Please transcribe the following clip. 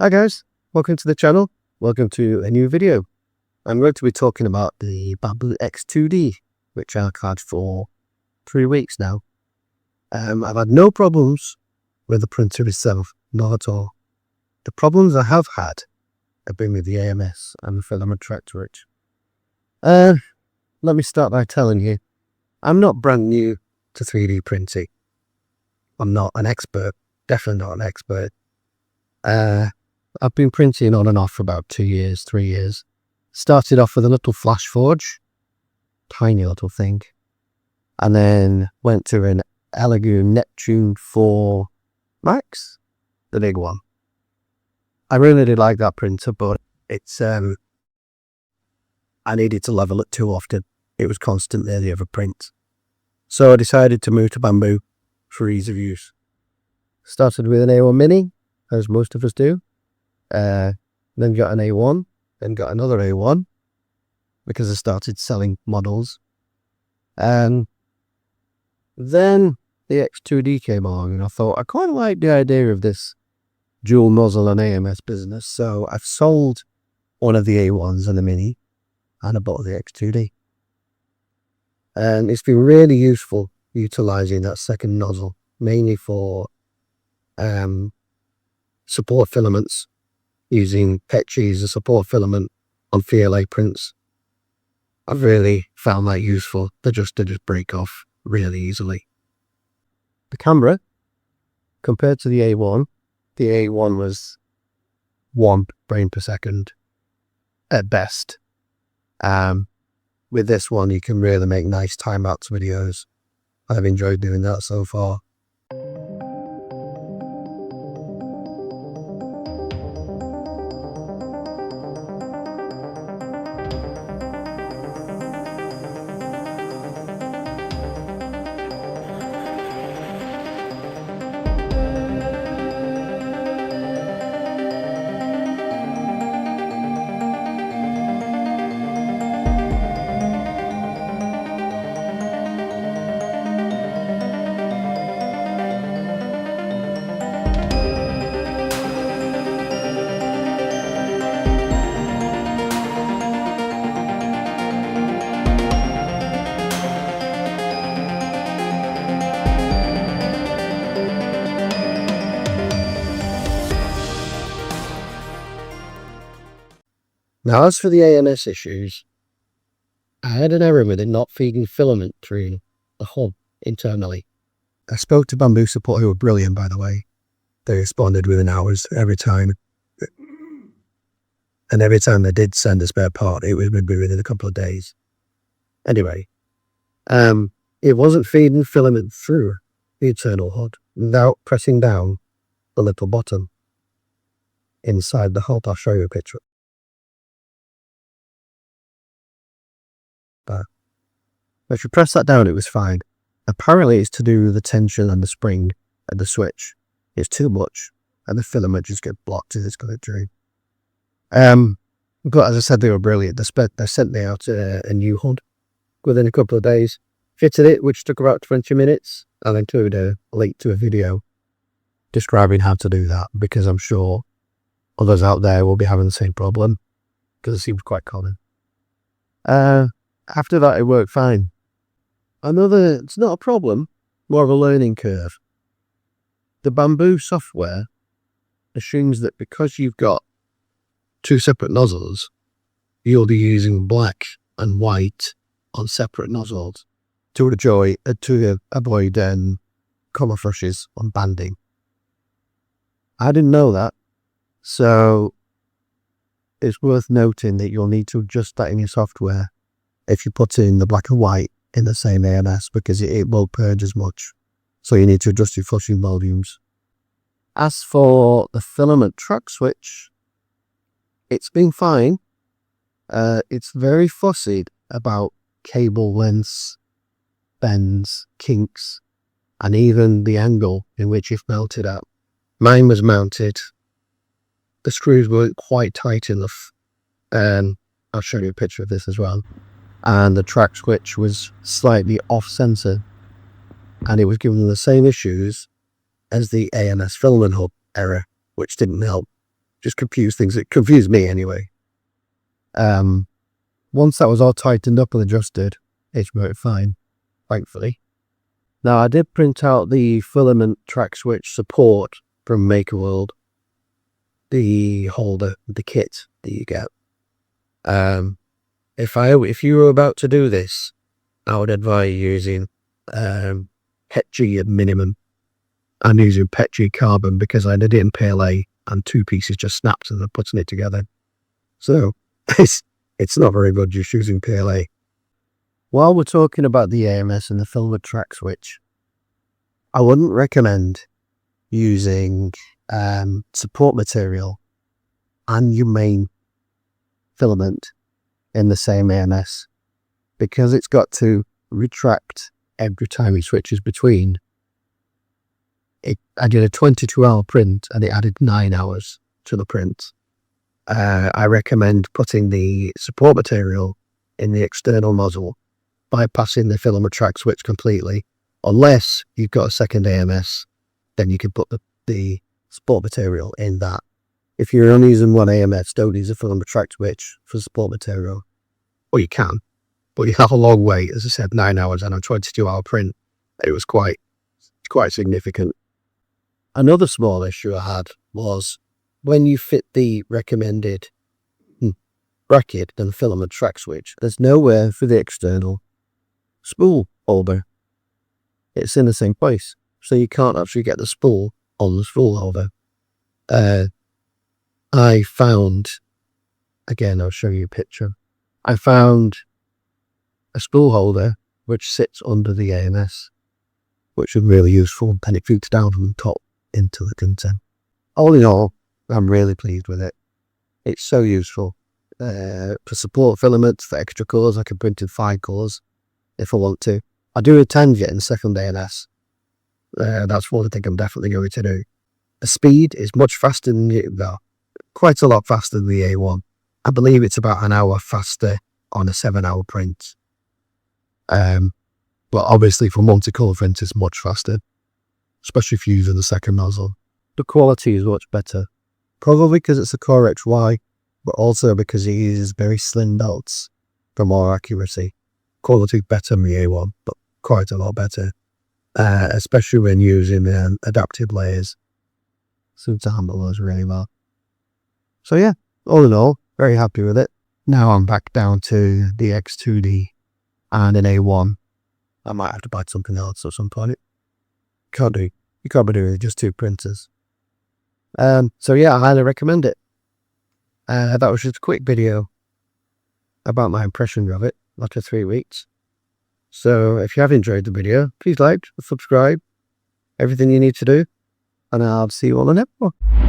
Hi guys, welcome to the channel. Welcome to a new video. I'm going to be talking about the Bambu X2D, which I've had for 3 weeks now. I've had no problems with the printer itself, not at all. The problems I have had have been with the AMS and the filament track switch. Let me start by telling you, I'm not brand new to 3D printing. I'm not an expert, definitely not an expert. I've been printing on and off for about 2 years, 3 years. Started off with a little flash forge, tiny little thing, and then went to an Elegoo Neptune 4 Max, the big one. I really did like that printer, but it's I needed to level it too often. It was constantly the other print. So I decided to move to Bambu for ease of use. Started with an A1 Mini, as most of us do. Then got an A1, then got another A1 because I started selling models. And then the X2D came along and I thought I quite like the idea of this dual nozzle and AMS business. So I've sold one of the A1s and the Mini and I bought the X2D. And it's been really useful utilizing that second nozzle, mainly for support filaments, using Petri as a support filament on PLA prints. I've really found that useful. They just break off really easily. The camera, compared to the A1 was 1 frame per second at best. With this one, you can really make nice time-lapse videos. I've enjoyed doing that so far. Now, as for the AMS issues, I had an error with it not feeding filament through the hub internally. I spoke to Bambu support, who were brilliant, by the way. They responded within hours every time. And every time they did send a spare part, it would be within a couple of days. Anyway, it wasn't feeding filament through the internal HUD without pressing down the little button inside the HUD. I'll show you a picture. But if you press that down, it was fine. Apparently it's to do with the tension and the spring and the switch. It's too much and the filament just gets blocked as it's going through. But as I said, they were brilliant. They sent me out a new HUD within a couple of days. Fitted it, which took about 20 minutes, and included a link to a video describing how to do that, because I'm sure others out there will be having the same problem, because it seems quite common. After that, it worked fine. It's not a problem, more of a learning curve. The Bambu software assumes that because you've got 2 separate nozzles, you'll be using black and white on separate nozzles to avoid color flushes on banding. I didn't know that, so it's worth noting that you'll need to adjust that in your software if you put in the black and white in the same AMS, because it won't purge as much. So you need to adjust your flushing volumes. As for the filament track switch, it's been fine. It's very fussy about cable lengths, bends, kinks, and even the angle in which it's mounted at. Mine was mounted. The screws weren't quite tight enough. I'll show you a picture of this as well. And the track switch was slightly off center, and it was giving them the same issues as the AMS filament hub error, which didn't help. just confused things. It confused me anyway. Once that was all tightened up and adjusted, it worked fine, thankfully. Now, I did print out the filament track switch support from Maker World, the holder, the kit that you get. If you were about to do this, I would advise using PETG at minimum. I'm using PETG carbon because I did it in PLA and 2 pieces just snapped as I'm putting it together. So it's not very good just using PLA. While we're talking about the AMS and the filament track switch, I wouldn't recommend using support material and your main filament in the same AMS, because it's got to retract every time it switches between. I did a 22-hour print and it added 9 hours to the print. I recommend putting the support material in the external nozzle, bypassing the filament track switch completely. Unless you've got a second AMS, then you can put the support material in that. If you're only using one AMS, don't use a filament track switch for support material. Or you can, but you have a long wait. As I said, 9 hours and a 22-hour print. It was quite significant. Another small issue I had was when you fit the recommended bracket and filament track switch, there's nowhere for the external spool holder. It's in the same place, so you can't actually get the spool on the spool holder. I found, again, I'll show you a picture. I found a spool holder which sits under the AMS, which is really useful, and it feeds down from the top into the content. All in all, I'm really pleased with it. It's so useful. For support filaments, for extra colours, I can print in 5 colours if I want to. I do intend getting second AMS. That's one thing I'm definitely going to do. The speed is much faster than quite a lot faster than the A1. I believe it's about an hour faster on a 7-hour print. But obviously for multicolour print it's much faster, especially if you're using the second nozzle. The quality is much better, probably because it's a Core XY, but also because it uses very slim belts for more accuracy. Quality better than the A1, but quite a lot better, especially when using adaptive layers. Seems to handle those really well. So yeah, all in all, very happy with it. Now I'm back down to the X2D and an A1. I might have to buy something else at some point. You can't be doing just 2 printers. So yeah, I highly recommend it. That was just a quick video about my impressions of it after 3 weeks. So if you have enjoyed the video, please like, subscribe, everything you need to do, and I'll see you all in the next one.